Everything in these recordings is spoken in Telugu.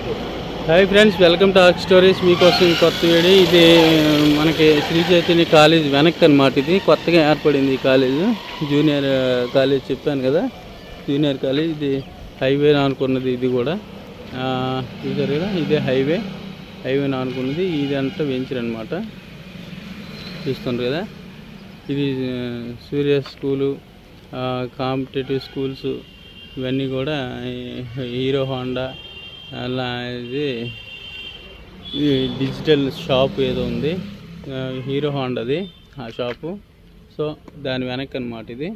Hi friends, welcome to arc stories. మీకోసం ఈ కొత్త వీడియో. ఇది మనకి శ్రీ చైతన్య కాలేజ్ వెనక్కి అనమాట. ఇది కొత్తగా ఏర్పడింది ఈ కాలేజ్, జూనియర్ కాలేజ్ చెప్పాను కదా, జూనియర్ కాలేజ్. ఇది హైవే అనుకున్నది, ఇది కూడా చూసారు కదా, ఇదే హైవే అనుకున్నది. ఇదంతా వెంచర్ అనమాట, చూస్తున్నారు కదా. ఇది సూర్య స్కూలు, కాంపిటేటివ్ స్కూల్స్ ఇవన్నీ కూడా హీరో హోండా, అలా ఇది డిజిటల్ షాప్ ఏదో ఉంది, హీరో హోండాది ఆ షాపు. సో దాని వెనక్కి అనమాట. ఇది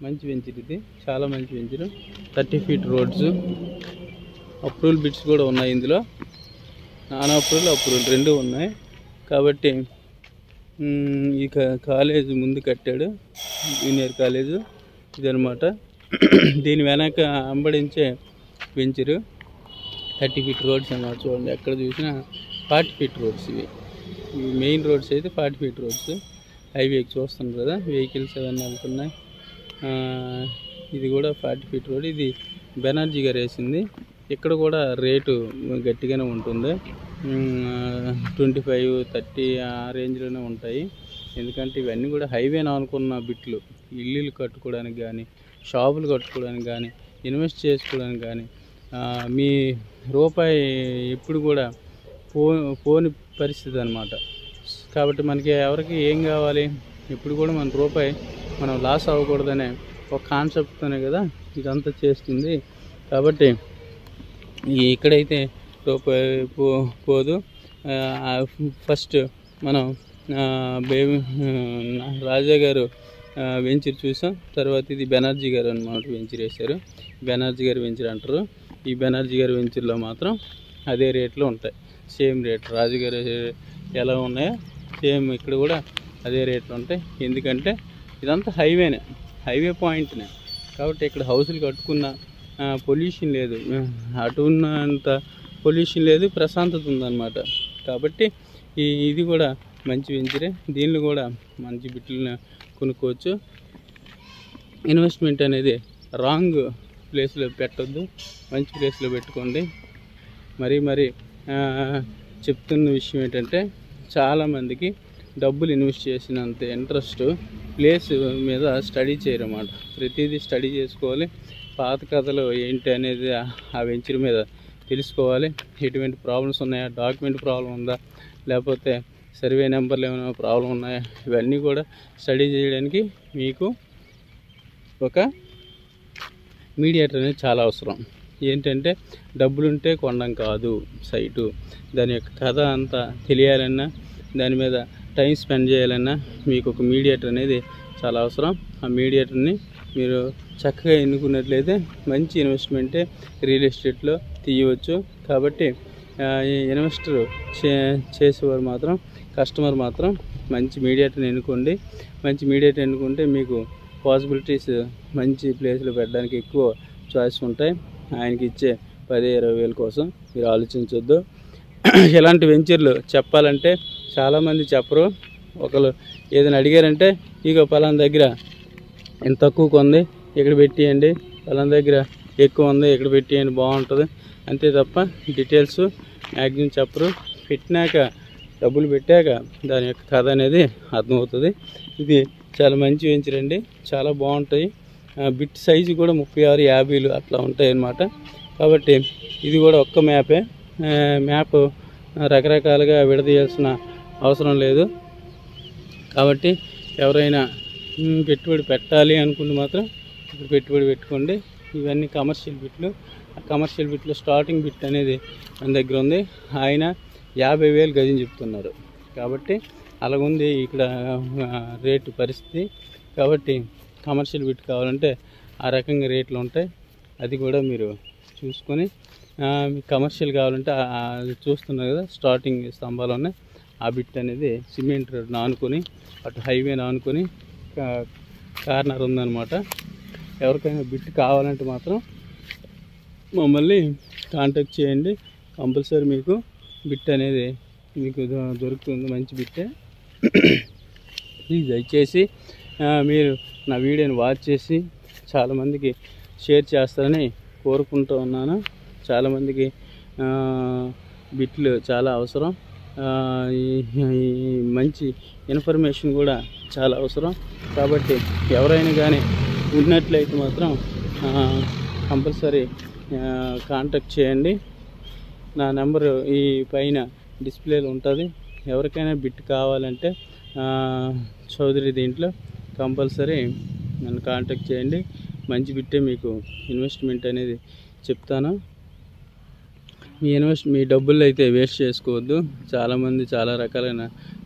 మంచి వెంచర్, ఇది చాలా మంచి venture. 30 feet roads, approval bits కూడా ఉన్నాయి ఇందులో. నాన్ అప్రూవల్ రెండు ఉన్నాయి. కాబట్టి ఈ కాలేజ్ ముందు కట్టాడు, జూనియర్ కాలేజు ఇదనమాట. దీని వెనక అంబడించే వెంచరు 30 feet రోడ్స్ అన్నమాట. చూడండి, ఎక్కడ చూసినా 40 feet రోడ్స్. ఇవి మెయిన్ రోడ్స్ అయితే 40 feet రోడ్స్. హైవేకి చూస్తున్నారు కదా, వెహికల్స్ అవన్నీ వెళ్తున్నాయి. ఇది కూడా 40 feet రోడ్. ఇది బెనర్జీ గారు వేసింది. ఇక్కడ కూడా రేటు గట్టిగానే ఉంటుంది, 25, 30 ఆ రేంజ్లోనే ఉంటాయి. ఎందుకంటే ఇవన్నీ కూడా హైవే అనుకున్న బిట్లు, ఇల్లులు కట్టుకోవడానికి కానీ, షాపులు కట్టుకోవడానికి కానీ, ఇన్వెస్ట్ చేసుకోవడానికి కానీ, మీ రూపాయి ఎప్పుడు కూడా పోని పరిస్థితి అనమాట. కాబట్టి మనకి ఎవరికి ఏం కావాలి, ఇప్పుడు కూడా మన రూపాయి మనం లాస్ అవ్వకూడదనే ఒక కాన్సెప్ట్తోనే కదా ఇదంతా చేస్తుంది. కాబట్టి ఇక్కడైతే రూపాయి పోదు. ఫస్ట్ మనం రాజా గారు వెంచర్ చూసాం. తర్వాత ఇది బెనర్జీ గారు అన్నమాట వెంచర్ వేశారు. బెనర్జీ గారు వెంచర్ అంటారు. ఈ బెనర్జీ గారి వెంచర్లో మాత్రం అదే రేట్లో ఉంటాయి, సేమ్ రేట్. రాజుగారు ఎలా ఉన్నాయో సేమ్ ఇక్కడ కూడా అదే రేట్లు ఉంటాయి. ఎందుకంటే ఇదంతా హైవే పాయింట్నే. కాబట్టి ఇక్కడ హౌసులు కట్టుకున్న పొల్యూషన్ లేదు, అటు ఉన్నంత పొల్యూషన్ లేదు, ప్రశాంతత ఉందన్నమాట. కాబట్టి ఇది కూడా మంచి వెంచరే. దీనిలో కూడా మంచి బిట్లను కొనుక్కోవచ్చు. ఇన్వెస్ట్మెంట్ అనేది రాంగ్ ప్లేస్లో పెట్టొద్దు, మంచి ప్లేస్లో పెట్టుకోండి. మరి చెప్తున్న విషయం ఏంటంటే, చాలామందికి డబ్బులు ఇన్వెస్ట్ చేసినంత ఇంట్రెస్ట్ ప్లేస్ మీద స్టడీ చేయరన్నమాట. ప్రతిదీ స్టడీ చేసుకోవాలి. పాత కథలు ఏంటి అనేది ఆ వెంచర్ మీద తెలుసుకోవాలి. ఎటువంటి ప్రాబ్లమ్స్ ఉన్నాయా, డాక్యుమెంట్ ప్రాబ్లం ఉందా, లేకపోతే సర్వే నెంబర్లు ఏమైనా ప్రాబ్లం ఉన్నాయా, ఇవన్నీ కూడా స్టడీ చేయడానికి మీకు ఒక మీడియేటర్ అనేది చాలా అవసరం. ఏంటంటే డబ్బులుంటే కొనడం కాదు సైటు, దాని యొక్క కథ అంతా తెలియాలన్నా, దాని మీద టైం స్పెండ్ చేయాలన్నా మీకు ఒక మీడియేటర్ అనేది చాలా అవసరం. ఆ మీడియేటర్ని మీరు చక్కగా ఎన్నుకున్నట్లయితే మంచి ఇన్వెస్ట్మెంటే రియల్ ఎస్టేట్లో తీయవచ్చు. కాబట్టి ఇన్వెస్టర్ చేసేవారు మాత్రం, కస్టమర్ మాత్రం మంచి మీడియేటర్ని ఎన్నుకోండి. మంచి మీడియేటర్ ఎన్నుకుంటే మీకు పాసిబిలిటీస్ మంచి ప్లేస్లో పెట్టడానికి ఎక్కువ చాయిస్ ఉంటాయి. ఆయనకి ఇచ్చే 10-20 వేల కోసం మీరు ఆలోచించొద్దు. ఇలాంటి వెంచర్లు చెప్పాలంటే చాలామంది చెప్పరు. ఒకరు ఏదైనా అడిగారంటే, ఇక పలానా దగ్గర ఎంత తక్కువ కొంది ఇక్కడ పెట్టేయండి, పలానా దగ్గర ఎక్కువ ఉంది ఇక్కడ పెట్టేయండి, బాగుంటుంది అంతే తప్ప డీటెయిల్స్ మ్యాక్సిమం చెప్పరు. పెట్టినాక, డబ్బులు పెట్టాక దాని యొక్క కథ అనేది అర్థమవుతుంది. ఇది చాలా మంచి వెంచర్ అండి, చాలా బాగుంటాయి. బిట్ సైజు కూడా 36, 50 అట్లా ఉంటాయి అన్నమాట. కాబట్టి ఇది కూడా ఒక్క మ్యాప్ రకరకాలుగా విడదీయాల్సిన అవసరం లేదు. కాబట్టి ఎవరైనా పెట్టుబడి పెట్టాలి అనుకుంటే మాత్రం ఇప్పుడు పెట్టుబడి పెట్టుకోండి. ఇవన్నీ కమర్షియల్ బిట్లు. ఆ కమర్షియల్ బిట్లో స్టార్టింగ్ బిట్ అనేది మన దగ్గర ఉంది. ఆయన 50,000 గజం చెప్తున్నారు. కాబట్టి అలాగుంది ఇక్కడ రేటు పరిస్థితి. కాబట్టి కమర్షియల్ బిట్ కావాలంటే ఆ రకంగా రేట్లు ఉంటాయి. అది కూడా మీరు చూసుకొని, మీకు కమర్షియల్ కావాలంటే చూస్తున్నారు కదా, స్టార్టింగ్ స్తంభాలు ఉన్నాయి. ఆ బిట్ అనేది సిమెంట్ రోడ్ ఆనుకొని, అటు హైవే ఆనుకొని కార్నర్ ఉందన్నమాట. ఎవరికైనా బిట్ కావాలంటే మాత్రం మమ్మల్ని కాంటాక్ట్ చేయండి. కంపల్సరీ మీకు బిట్ అనేది మీకు దొరుకుతుంది, మంచి బిట్టే. ప్లీజ్ దయచేసి మీరు నా వీడియోని వాచ్ చేసి చాలామందికి షేర్ చేస్తారని కోరుకుంటూ ఉన్నాను. చాలామందికి బిట్లు చాలా అవసరం. ఈ మంచి ఇన్ఫర్మేషన్ కూడా చాలా అవసరం. కాబట్టి ఎవరైనా కానీ ఉన్నట్లయితే మాత్రం కంపల్సరీ కాంటాక్ట్ చేయండి. నా నెంబరు ఈ పైన డిస్ప్లేలో ఉంటుంది. ఎవరికైనా బిట్ కావాలంటే చౌదరి దీంట్లో కంపల్సరీ నన్ను కాంటాక్ట్ చేయండి. మంచి బిట్టే మీకు ఇన్వెస్ట్మెంట్ అనేది చెప్తాను. మీ డబ్బులు అయితే వేస్ట్ చేసుకోవద్దు. చాలామంది చాలా రకాలైన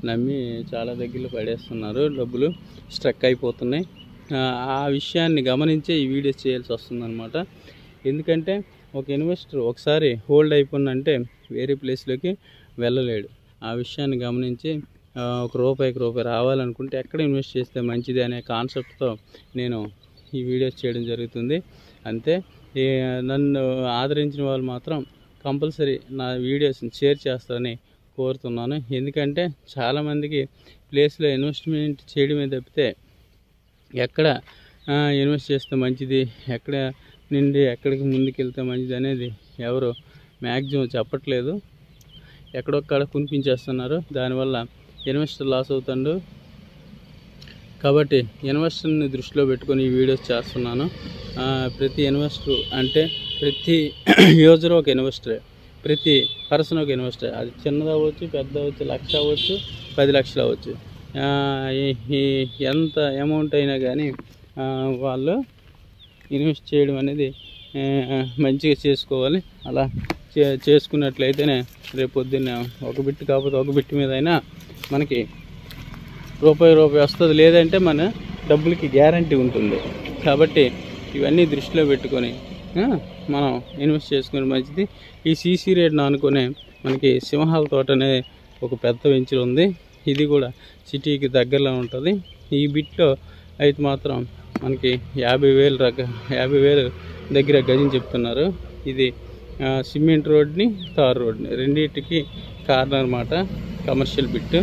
నమ్మి చాలా దగ్గరలో పడేస్తున్నారు, డబ్బులు స్ట్రక్ అయిపోతున్నాయి. ఆ విషయాన్ని గమనించే ఈ వీడియోస్ చేయాల్సి వస్తుందన్నమాట. ఎందుకంటే ఒక ఇన్వెస్టర్ ఒకసారి హోల్డ్ అయిపోయిందంటే వేరే ప్లేస్లోకి వెళ్ళలేడు. ఆ విషయాన్ని గమనించి ఒక రూపాయికి రూపాయి రావాలనుకుంటే ఎక్కడ ఇన్వెస్ట్ చేస్తే మంచిది అనే కాన్సెప్ట్తో నేను ఈ వీడియోస్ చేయడం జరుగుతుంది. అంతే. నన్ను ఆదరించిన వాళ్ళు మాత్రం కంపల్సరీ నా వీడియోస్ని షేర్ చేస్తారని కోరుతున్నాను. ఎందుకంటే చాలామందికి ప్లేస్లో ఇన్వెస్ట్మెంట్ చేయడమే తప్పితే ఎక్కడ ఇన్వెస్ట్ చేస్తే మంచిది, ఎక్కడ నుండి ఎక్కడికి ముందుకు వెళ్తే మంచిది అనేది ఎవరు మ్యాక్సిమం చెప్పట్లేదు. ఎక్కడొక్కడ కునిపించేస్తున్నారు. దానివల్ల ఇన్వెస్టర్ లాస్ అవుతాడు. కాబట్టి ఇన్వెస్టర్ని దృష్టిలో పెట్టుకొని ఈ వీడియోస్ చేస్తున్నాను. ప్రతి ఇన్వెస్టర్ అంటే ప్రతి యూజర్ ఒక ఇన్వెస్టరే, ప్రతి పర్సన్ ఒక ఇన్వెస్టర్. అది చిన్నది అవ్వచ్చు, పెద్ద అవ్వచ్చు, 1,00,000 అవ్వచ్చు, 10 లక్షలు అవ్వచ్చు. ఎంత అమౌంట్ అయినా కానీ వాళ్ళు ఇన్వెస్ట్ చేయడం అనేది మంచిగా చేసుకోవాలి. అలా చేసుకున్నట్లయితేనే రేపు పొద్దున్న ఒక బిట్ కాకపోతే ఒక బిట్ మీద అయినా మనకి రూపాయి వస్తుంది. లేదంటే మన డబ్బులకి గ్యారంటీ ఉంటుంది. కాబట్టి ఇవన్నీ దృష్టిలో పెట్టుకొని మనం ఇన్వెస్ట్ చేసుకునే మంచిది. ఈ సీసీ రేట్ను అనుకునే మనకి సింహాల తోట అనే ఒక పెద్ద వెంచర్ ఉంది. ఇది కూడా సిటీకి దగ్గరలో ఉంటుంది. ఈ బిట్లో అయితే మాత్రం మనకి 50,000 దగ్గర గజం చెప్తున్నారు. ఇది సిమెంట్ రోడ్ని, తార్ రోడ్ని రెండింటికి కార్నర్ అన్నమాట. Commercial bit.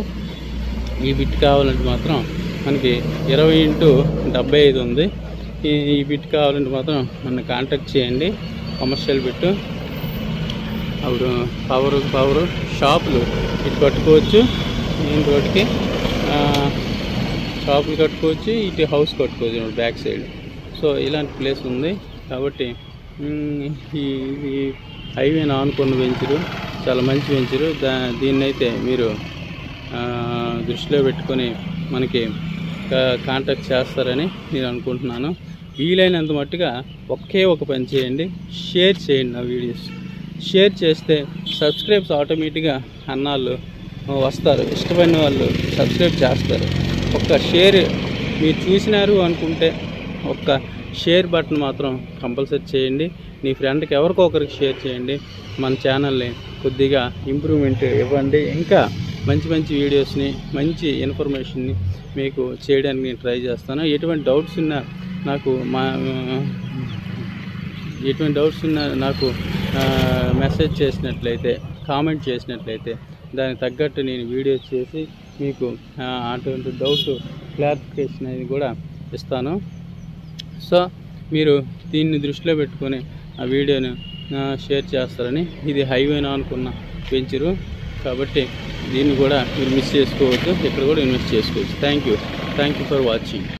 ఈ బిట్ కావాలంటే మాత్రం మనకి 20x75 ఉంది. ఈ బిట్ కావాలంటే మాత్రం నన్ను కాంటాక్ట్ చేయండి. Commercial bit. అప్పుడు పవరు షాపులు ఇటు కట్టుకోవచ్చు, మెయిన్ రోడ్కి షాపులు కట్టుకోవచ్చు, ఇటు హౌస్ కట్టుకోవచ్చు బ్యాక్ సైడ్. సో ఇలాంటి ప్లేస్ ఉంది. కాబట్టి ఈ హైవేని ఆనుకున్న వెంచరు చాలా మంచి వెంచరు. దీన్నైతే మీరు దృష్టిలో పెట్టుకొని మనకి కాంటాక్ట్ చేస్తారని నేను అనుకుంటున్నాను. వీలైనంత మట్టుగా ఒకే ఒక పని చేయండి, షేర్ చేయండి. నా వీడియోస్ షేర్ చేస్తే సబ్స్క్రైబ్స్ ఆటోమేటిక్గా అన్నాళ్ళు వస్తారు. ఇష్టపడిన వాళ్ళు సబ్స్క్రైబ్ చేస్తారు. ఒక్క షేర్ మీరు చూసినారు అనుకుంటే ఒక్క షేర్ బటన్ మాత్రం కంపల్సరీ చేయండి. మీ ఫ్రెండ్కి ఎవరికో ఒకరికి షేర్ చేయండి. మన ఛానల్ని కొద్దిగా ఇంప్రూవ్మెంట్ ఇవ్వండి. ఇంకా మంచి వీడియోస్ని, మంచి ఇన్ఫర్మేషన్ని మీకు చేయడానికి నేను ట్రై చేస్తాను. ఎటువంటి డౌట్స్ ఉన్నా నాకు మెసేజ్ చేసినట్లయితే, కామెంట్ చేసినట్లయితే దానికి తగ్గట్టు నేను వీడియోస్ చేసి మీకు అటువంటి డౌట్ క్లారిఫికేషన్ అనేది కూడా ఇస్తాను. సో మీరు దీన్ని దృష్టిలో పెట్టుకొని ఆ వీడియోని షేర్ చేస్తారని. ఇది హైవేను అనుకున్న వెంచరు. కాబట్టి దీన్ని కూడా మీరు మిస్ చేసుకోవద్దు. ఇక్కడ కూడా ఇన్వెస్ట్ చేసుకోవచ్చు. Thank you for watching.